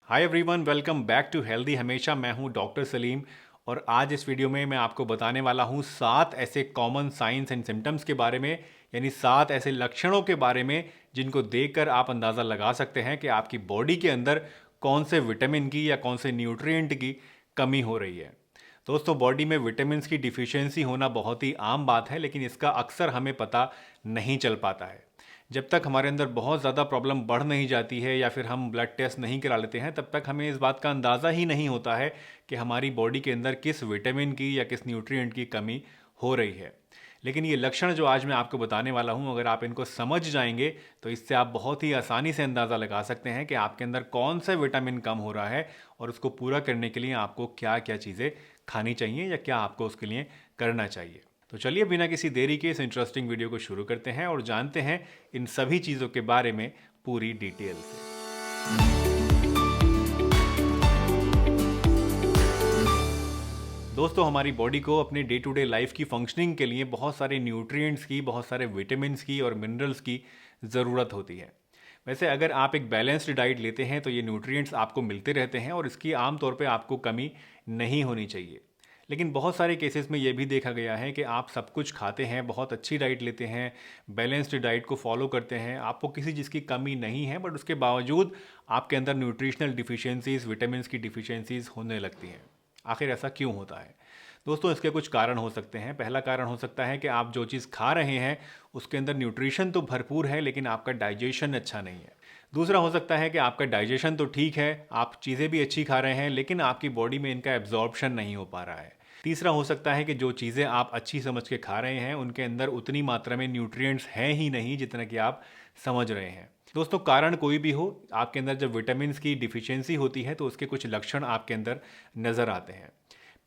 Hi everyone, welcome back to healthy Hamesha. मैं हूं doctor Salim और आज इस वीडियो में मैं आपको बताने वाला हूं 7 ऐसे कॉमन साइंस एंड सिम्टम्स के बारे में, यानी 7 ऐसे लक्षणों के बारे में जिनको देखकर आप अंदाज़ा लगा सकते हैं कि आपकी बॉडी के अंदर कौन से विटामिन की या कौन से न्यूट्रिएंट की कमी हो रही है। दोस्तों, बॉडी में विटामिन की डिफिशियंसी होना बहुत ही आम बात है, लेकिन इसका अक्सर हमें पता नहीं चल पाता है। जब तक हमारे अंदर बहुत ज़्यादा प्रॉब्लम बढ़ नहीं जाती है या फिर हम ब्लड टेस्ट नहीं करा लेते हैं, तब तक हमें इस बात का अंदाज़ा ही नहीं होता है कि हमारी बॉडी के अंदर किस विटामिन की या किस न्यूट्रिएंट की कमी हो रही है। लेकिन ये लक्षण जो आज मैं आपको बताने वाला हूँ, अगर आप इनको समझ जाएंगे तो इससे आप बहुत ही आसानी से अंदाज़ा लगा सकते हैं कि आपके अंदर कौन सा विटामिन कम हो रहा है और उसको पूरा करने के लिए आपको क्या क्या चीज़ें खानी चाहिए या क्या आपको उसके लिए करना चाहिए। तो चलिए बिना किसी देरी के इस इंटरेस्टिंग वीडियो को शुरू करते हैं और जानते हैं इन सभी चीज़ों के बारे में पूरी डिटेल से। दोस्तों, हमारी बॉडी को अपने डे टू डे लाइफ की फंक्शनिंग के लिए बहुत सारे न्यूट्रिएंट्स की, बहुत सारे विटामिन्स की और मिनरल्स की ज़रूरत होती है। वैसे अगर आप एक बैलेंस्ड डाइट लेते हैं तो ये न्यूट्रिएंट्स आपको मिलते रहते हैं और इसकी आमतौर पे आपको कमी नहीं होनी चाहिए। लेकिन बहुत सारे केसेस में ये भी देखा गया है कि आप सब कुछ खाते हैं, बहुत अच्छी डाइट लेते हैं, बैलेंस्ड डाइट को फॉलो करते हैं, आपको किसी चीज़ की कमी नहीं है, बट उसके बावजूद आपके अंदर न्यूट्रिशनल डिफिशियंसीज, विटामिन्स की डिफिशियंसीज होने लगती हैं। आखिर ऐसा क्यों होता है? दोस्तों, इसके कुछ कारण हो सकते हैं। पहला कारण हो सकता है कि आप जो चीज़ खा रहे हैं उसके अंदर न्यूट्रिशन तो भरपूर है, लेकिन आपका डाइजेशन अच्छा नहीं है। दूसरा हो सकता है कि आपका डाइजेशन तो ठीक है, आप चीज़ें भी अच्छी खा रहे हैं, लेकिन आपकी बॉडी में इनका एब्जॉर्प्शन नहीं हो पा रहा है। तीसरा हो सकता है कि जो चीज़ें आप अच्छी समझ के खा रहे हैं उनके अंदर उतनी मात्रा में न्यूट्रिएंट्स हैं ही नहीं जितना कि आप समझ रहे हैं। दोस्तों, कारण कोई भी हो, आपके अंदर जब विटामिन्स की डिफिशियंसी होती है तो उसके कुछ लक्षण आपके अंदर नज़र आते हैं।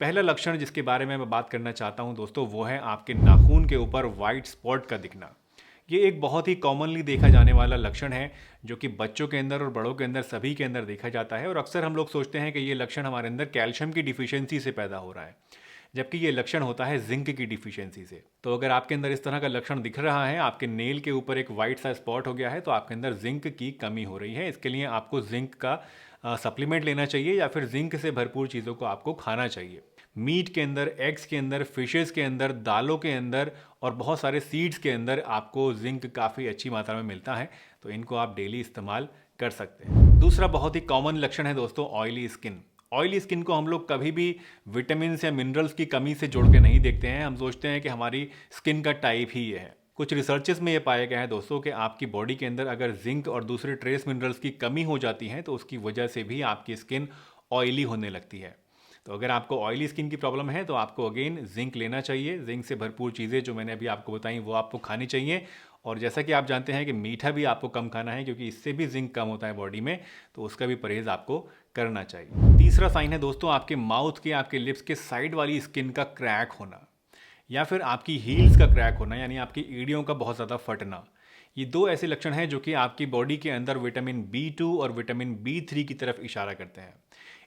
पहला लक्षण जिसके बारे में मैं बात करना चाहता हूं दोस्तों, वो है आपके नाखून के ऊपर वाइट स्पॉट का दिखना। ये एक बहुत ही कॉमनली देखा जाने वाला लक्षण है जो कि बच्चों के अंदर और बड़ों के अंदर सभी के अंदर देखा जाता है और अक्सर हम लोग सोचते हैं कि ये लक्षण हमारे अंदर कैल्शियम की डिफिशियंसी से पैदा हो रहा है, जबकि ये लक्षण होता है जिंक की डिफिशियंसी से। तो अगर आपके अंदर इस तरह का लक्षण दिख रहा है, आपके नेल के ऊपर एक वाइट सा स्पॉट हो गया है, तो आपके अंदर जिंक की कमी हो रही है। इसके लिए आपको जिंक का सप्लीमेंट लेना चाहिए या फिर जिंक से भरपूर चीज़ों को आपको खाना चाहिए। मीट के अंदर, एग्स के अंदर, फिशेस के अंदर, दालों के अंदर और बहुत सारे सीड्स के अंदर आपको जिंक काफ़ी अच्छी मात्रा में मिलता है, तो इनको आप डेली इस्तेमाल कर सकते हैं। दूसरा बहुत ही कॉमन लक्षण है दोस्तों, ऑयली स्किन। ऑयली स्किन को हम लोग कभी भी विटामिन या मिनरल्स की कमी से जोड़ के नहीं देखते हैं। हम सोचते हैं कि हमारी स्किन का टाइप ही ये है। कुछ रिसर्चेस में ये पाया गया है दोस्तों कि आपकी बॉडी के अंदर अगर जिंक और दूसरे ट्रेस मिनरल्स की कमी हो जाती है तो उसकी वजह से भी आपकी स्किन ऑयली होने लगती है। तो अगर आपको ऑयली स्किन की प्रॉब्लम है तो आपको अगेन जिंक लेना चाहिए। जिंक से भरपूर चीज़ें जो मैंने अभी आपको बताई वो आपको खानी चाहिए। और जैसा कि आप जानते हैं कि मीठा भी आपको कम खाना है, क्योंकि इससे भी जिंक कम होता है बॉडी में, तो उसका भी परहेज़ आपको करना चाहिए। तीसरा साइन है दोस्तों, आपके माउथ के, आपके लिप्स के साइड वाली स्किन का क्रैक होना या फिर आपकी हील्स का क्रैक होना, यानी आपकी एड़ियों का बहुत ज़्यादा फटना। ये दो ऐसे लक्षण हैं जो कि आपकी बॉडी के अंदर विटामिन B2 और विटामिन B3 की तरफ इशारा करते हैं।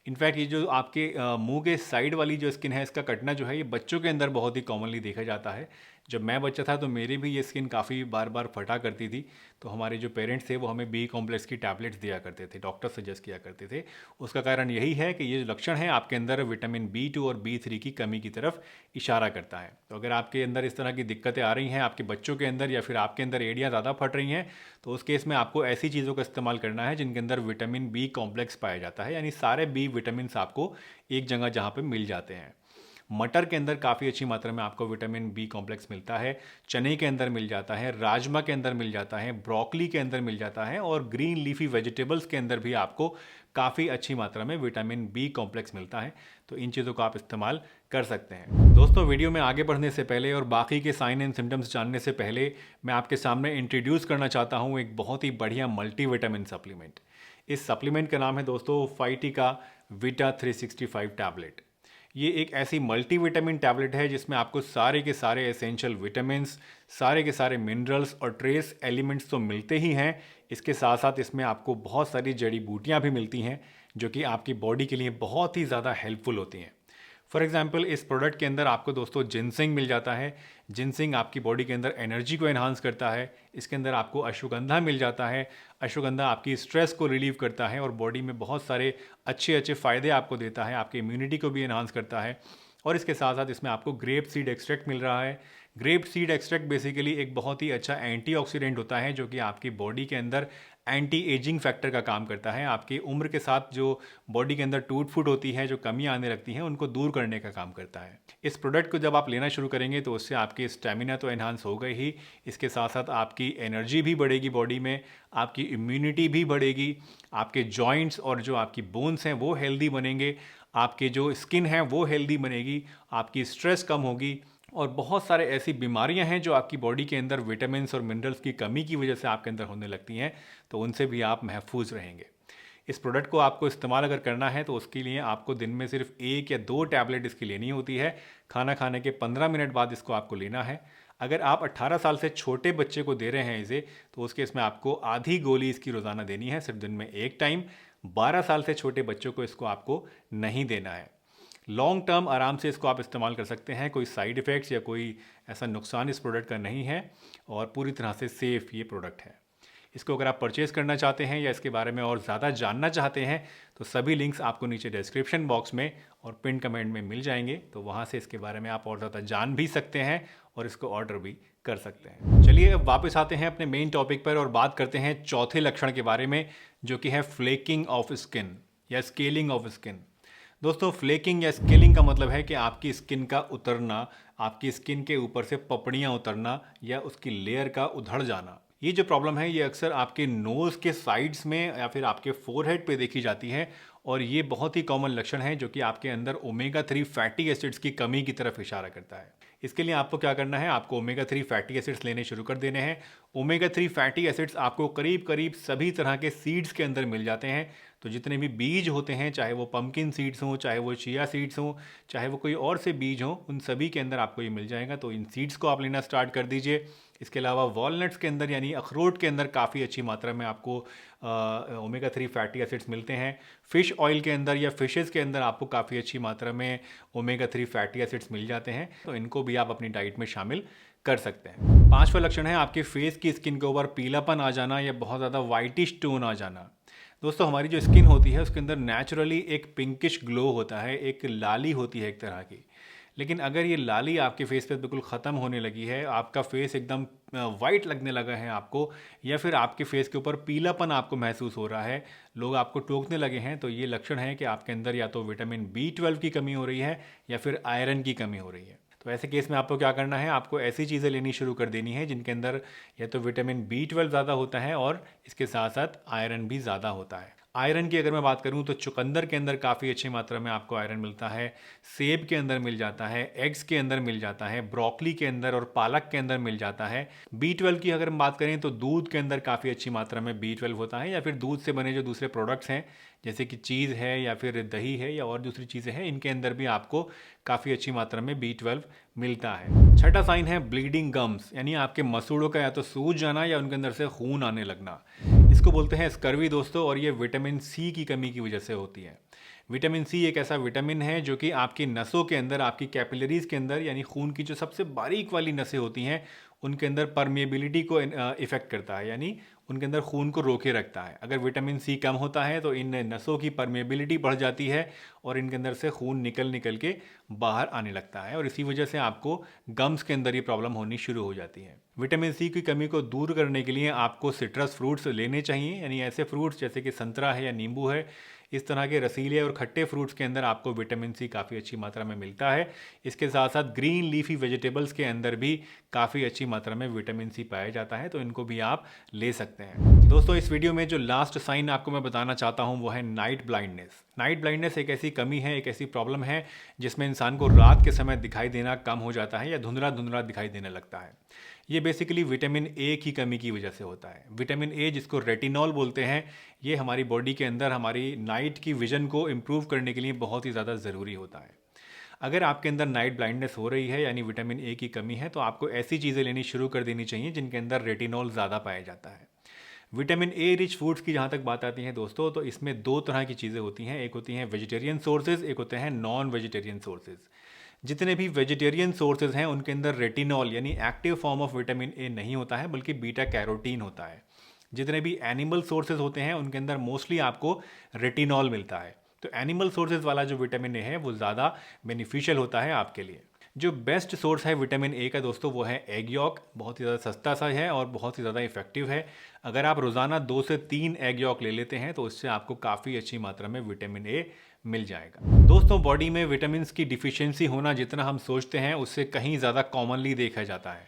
इनफैक्ट ये जो आपके मुंह के साइड वाली जो स्किन है, इसका कटना जो है, ये बच्चों के अंदर बहुत ही कॉमनली देखा जाता है। जब मैं बच्चा था तो मेरी भी ये स्किन काफ़ी बार बार फटा करती थी, तो हमारे जो पेरेंट्स थे वो हमें बी कॉम्प्लेक्स की टैबलेट्स दिया करते थे, डॉक्टर सजेस्ट किया करते थे। उसका कारण यही है कि ये जो लक्षण है आपके अंदर विटामिन B2 और B3 की कमी की तरफ इशारा करता है। तो अगर आपके अंदर इस तरह की दिक्कतें आ रही हैं, आपके बच्चों के अंदर या फिर आपके अंदर एड़ियाँ ज़्यादा फट रही हैं, तो उस केस में आपको ऐसी चीज़ों का इस्तेमाल करना है जिनके अंदर विटामिन B कॉम्प्लेक्स पाया जाता है, यानी सारे बी विटामिन आपको एक जगह जहाँ पे मिल जाते हैं। मटर के अंदर काफ़ी अच्छी मात्रा में आपको विटामिन B कॉम्प्लेक्स मिलता है, चने के अंदर मिल जाता है, राजमा के अंदर मिल जाता है, ब्रोकली के अंदर मिल जाता है और ग्रीन लीफी वेजिटेबल्स के अंदर भी आपको काफ़ी अच्छी मात्रा में विटामिन B कॉम्प्लेक्स मिलता है। तो इन चीज़ों को आप इस्तेमाल कर सकते हैं। दोस्तों, वीडियो में आगे बढ़ने से पहले और बाकी के साइन एंड सिम्टम्स जानने से पहले मैं आपके सामने इंट्रोड्यूस करना चाहता हूँ एक बहुत ही बढ़िया मल्टीविटामिन सप्लीमेंट। इस सप्लीमेंट का नाम है दोस्तों फाइटिका विटा 365 टैबलेट। ये एक ऐसी मल्टीविटामिन टैबलेट है जिसमें आपको सारे के सारे एसेंशियल विटामिन्स, सारे के सारे मिनरल्स और ट्रेस एलिमेंट्स तो मिलते ही हैं, इसके साथ साथ इसमें आपको बहुत सारी जड़ी बूटियाँ भी मिलती हैं जो कि आपकी बॉडी के लिए बहुत ही ज़्यादा हेल्पफुल होती हैं। फॉर एग्जाम्पल इस प्रोडक्ट के अंदर आपको दोस्तों जिनसिंग मिल जाता है। जिनसिंग आपकी बॉडी के अंदर एनर्जी को एनहांस करता है। इसके अंदर आपको अश्वगंधा मिल जाता है। अश्वगंधा आपकी स्ट्रेस को रिलीव करता है और बॉडी में बहुत सारे अच्छे अच्छे फ़ायदे आपको देता है, आपकी इम्यूनिटी को भी एनहांस करता है। और इसके साथ साथ इसमें आपको ग्रेप सीड एक्सट्रैक्ट मिल रहा है। ग्रेप सीड एक्सट्रैक्ट बेसिकली एक बहुत ही अच्छा एंटीऑक्सीडेंट होता है जो कि आपकी बॉडी के अंदर एंटी एजिंग फैक्टर का काम करता है। आपकी उम्र के साथ जो बॉडी के अंदर टूट फूट होती है, जो कमियां आने लगती हैं, उनको दूर करने का काम करता है। इस प्रोडक्ट को जब आप लेना शुरू करेंगे तो उससे आपकी स्टेमिना तो एनहांस हो गई ही, इसके साथ साथ आपकी एनर्जी भी बढ़ेगी बॉडी में, आपकी इम्यूनिटी भी बढ़ेगी, आपके जॉइंट्स और जो आपकी बोन्स हैं वो हेल्दी बनेंगे, आपके जो स्किन है वो हेल्दी बनेगी, आपकी स्ट्रेस कम होगी और बहुत सारे ऐसी बीमारियां हैं जो आपकी बॉडी के अंदर विटामिन और मिनरल्स की कमी की वजह से आपके अंदर होने लगती हैं, तो उनसे भी आप महफूज रहेंगे। इस प्रोडक्ट को आपको इस्तेमाल अगर करना है तो उसके लिए आपको दिन में सिर्फ 1 या 2 टैबलेट इसकी लेनी होती है। खाना खाने के 15 मिनट बाद इसको आपको लेना है। अगर आप 18 साल से छोटे बच्चे को दे रहे हैं इसे, तो उसके इसमें आपको आधी गोली इसकी रोज़ाना देनी है, सिर्फ दिन में 1 टाइम। 12 साल से छोटे बच्चों को इसको आपको नहीं देना है। लॉन्ग टर्म आराम से इसको आप इस्तेमाल कर सकते हैं, कोई साइड इफ़ेक्ट्स या कोई ऐसा नुकसान इस प्रोडक्ट का नहीं है और पूरी तरह से सेफ़ ये प्रोडक्ट है। इसको अगर आप परचेज़ करना चाहते हैं या इसके बारे में और ज़्यादा जानना चाहते हैं तो सभी लिंक्स आपको नीचे डिस्क्रिप्शन बॉक्स में और पिन कमेंट में मिल जाएंगे, तो वहाँ से इसके बारे में आप और ज़्यादा जान भी सकते हैं और इसको ऑर्डर भी कर सकते हैं। चलिए अब वापस आते हैं अपने मेन टॉपिक पर और बात करते हैं चौथे लक्षण के बारे में, जो कि है फ्लेकिंग ऑफ स्किन या स्केलिंग ऑफ स्किन। दोस्तों फ्लेकिंग या स्केलिंग का मतलब है कि आपकी स्किन का उतरना, आपकी स्किन के ऊपर से पपड़ियाँ उतरना या उसकी लेयर का उधड़ जाना। ये जो प्रॉब्लम है ये अक्सर आपके नोज़ के साइड्स में या फिर आपके फोरहेड पे देखी जाती है और ये बहुत ही कॉमन लक्षण है जो कि आपके अंदर ओमेगा 3 फैटी एसिड्स की कमी की तरफ इशारा करता है। इसके लिए आपको क्या करना है, आपको ओमेगा 3 फैटी एसिड्स लेने शुरू कर देने हैं। ओमेगा 3 फैटी एसिड्स आपको करीब करीब सभी तरह के सीड्स के अंदर मिल जाते हैं। तो जितने भी बीज होते हैं, चाहे वो पम्पकिन सीड्स हों, चाहे वो चिया सीड्स हों, चाहे वो कोई और से बीज हों, उन सभी के अंदर आपको ये मिल जाएगा। तो इन सीड्स को आप लेना स्टार्ट कर दीजिए। इसके अलावा वॉलनट्स के अंदर यानी अखरोट के अंदर काफ़ी अच्छी मात्रा में आपको ओमेगा 3 फैटी एसिड्स मिलते हैं। फ़िश ऑयल के अंदर या फिशेज़ के अंदर आपको काफ़ी अच्छी मात्रा में ओमेगा 3 फैटी एसिड्स मिल जाते हैं, तो इनको भी आप अपनी डाइट में शामिल कर सकते हैं। पांचवा लक्षण है आपके फेस की स्किन के ऊपर पीलापन आ जाना या बहुत ज़्यादा वाइटिश टोन आ जाना। दोस्तों हमारी जो स्किन होती है उसके अंदर नेचुरली एक पिंकिश ग्लो होता है, एक लाली होती है एक तरह की। लेकिन अगर ये लाली आपके फेस पे बिल्कुल ख़त्म होने लगी है, आपका फेस एकदम वाइट लगने लगा है आपको, या फिर आपके फेस के ऊपर पीलापन आपको महसूस हो रहा है, लोग आपको टोकने लगे हैं, तो ये लक्षण है कि आपके अंदर या तो विटामिन B12 की कमी हो रही है या फिर आयरन की कमी हो रही है। तो ऐसे केस में आपको क्या करना है, आपको ऐसी चीज़ें लेनी शुरू कर देनी है जिनके अंदर या तो विटामिन B12 ज़्यादा होता है और इसके साथ साथ आयरन भी ज़्यादा होता है। आयरन की अगर मैं बात करूं तो चुकंदर के अंदर काफ़ी अच्छी मात्रा में आपको आयरन मिलता है, सेब के अंदर मिल जाता है, एग्स के अंदर मिल जाता है, ब्रोकली के अंदर और पालक के अंदर मिल जाता है। B12 की अगर हम बात करें तो दूध के अंदर काफ़ी अच्छी मात्रा में B12 होता है, या फिर दूध से बने जो दूसरे प्रोडक्ट्स हैं जैसे कि चीज़ है या फिर दही है या और दूसरी चीज़ें हैं, इनके अंदर भी आपको काफ़ी अच्छी मात्रा में B12 मिलता है। छठा साइन है ब्लीडिंग गम्स, यानी आपके मसूड़ों का या तो सूज जाना या उनके अंदर से खून आने लगना। इसको बोलते हैं स्कर्वी दोस्तों, और ये विटामिन C की कमी की वजह से होती है। विटामिन C एक ऐसा विटामिन है जो कि आपकी नसों के अंदर, आपकी कैपिलरीज के अंदर यानी खून की जो सबसे बारीक वाली नसें होती हैं उनके अंदर परमेबिलिटी को इफेक्ट करता है, यानी उनके अंदर खून को रोके रखता है। अगर विटामिन C कम होता है तो इन नसों की परमेबिलिटी बढ़ जाती है और इनके अंदर से खून निकल के बाहर आने लगता है और इसी वजह से आपको गम्स के अंदर ये प्रॉब्लम होनी शुरू हो जाती है। विटामिन C की कमी को दूर करने के लिए आपको सिट्रस फ्रूट्स लेने चाहिए, यानी ऐसे फ्रूट्स जैसे कि संतरा है या नींबू है, इस तरह के रसीले और खट्टे फ्रूट्स के अंदर आपको विटामिन C काफ़ी अच्छी मात्रा में मिलता है। इसके साथ साथ ग्रीन लीफी वेजिटेबल्स के अंदर भी काफ़ी अच्छी मात्रा में विटामिन C पाया जाता है, तो इनको भी आप ले सकते हैं। दोस्तों इस वीडियो में जो लास्ट साइन आपको मैं बताना चाहता हूँ वो है नाइट ब्लाइंडनेस। नाइट ब्लाइंडनेस एक ऐसी कमी है, एक ऐसी प्रॉब्लम है जिसमें इंसान को रात के समय दिखाई देना कम हो जाता है या धुंधला धुंधला दिखाई देने लगता है। ये बेसिकली विटामिन ए की कमी की वजह से होता है। विटामिन ए जिसको रेटिनॉल बोलते हैं, ये हमारी बॉडी के अंदर हमारी नाइट की विजन को इम्प्रूव करने के लिए बहुत ही ज़्यादा ज़रूरी होता है। अगर आपके अंदर नाइट ब्लाइंडनेस हो रही है यानी विटामिन ए की कमी है, तो आपको ऐसी चीज़ें लेनी शुरू कर देनी चाहिए जिनके अंदर रेटिनॉल ज़्यादा पाया जाता है। विटामिन ए रिच फूड्स की जहाँ तक बात आती है दोस्तों, तो इसमें दो तरह की चीज़ें होती हैं। एक होती हैं वेजिटेरियन सोर्सेज, एक होते हैं नॉन वेजिटेरियन सोर्सेज। जितने भी वेजिटेरियन सोर्सेज हैं उनके अंदर रेटिनॉल यानी active form of vitamin A नहीं होता है, बल्कि बीटा कैरोटीन होता है। जितने भी एनिमल सोर्सेज होते हैं उनके अंदर मोस्टली आपको रेटिनॉल मिलता है। तो एनिमल सोर्सेज वाला जो विटामिन ए है वो ज़्यादा बेनिफिशियल होता है आपके लिए। जो बेस्ट सोर्स है विटामिन ए का दोस्तों वो है एग यॉक। बहुत ही ज़्यादा सस्ता सा है और बहुत ही ज़्यादा इफेक्टिव है। अगर आप रोज़ाना 2 से 3 एग यॉक ले लेते हैं तो इससे आपको काफ़ी अच्छी मात्रा में विटामिन ए मिल जाएगा। दोस्तों, बॉडी में विटामिन की डिफिशियंसी होना जितना हम सोचते हैं उससे कहीं ज़्यादा कॉमनली देखा जाता है।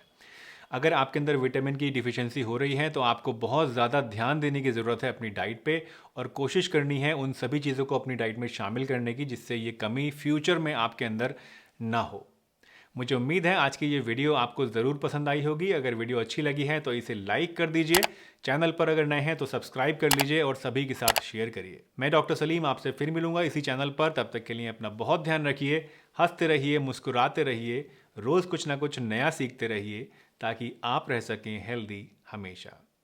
अगर आपके अंदर विटामिन की डिफिशियंसी हो रही है तो आपको बहुत ज़्यादा ध्यान देने की ज़रूरत है अपनी डाइट पे, और कोशिश करनी है उन सभी चीज़ों को अपनी डाइट में शामिल करने की जिससे ये कमी फ्यूचर में आपके अंदर ना हो। मुझे उम्मीद है आज की ये वीडियो आपको ज़रूर पसंद आई होगी। अगर वीडियो अच्छी लगी है तो इसे लाइक कर दीजिए। चैनल पर अगर नए हैं तो सब्सक्राइब कर लीजिए और सभी के साथ शेयर करिए। मैं डॉक्टर सलीम आपसे फिर मिलूंगा इसी चैनल पर। तब तक के लिए अपना बहुत ध्यान रखिए, हंसते रहिए, मुस्कुराते रहिए, रोज़ कुछ ना कुछ नया सीखते रहिए ताकि आप रह सकें हेल्दी हमेशा।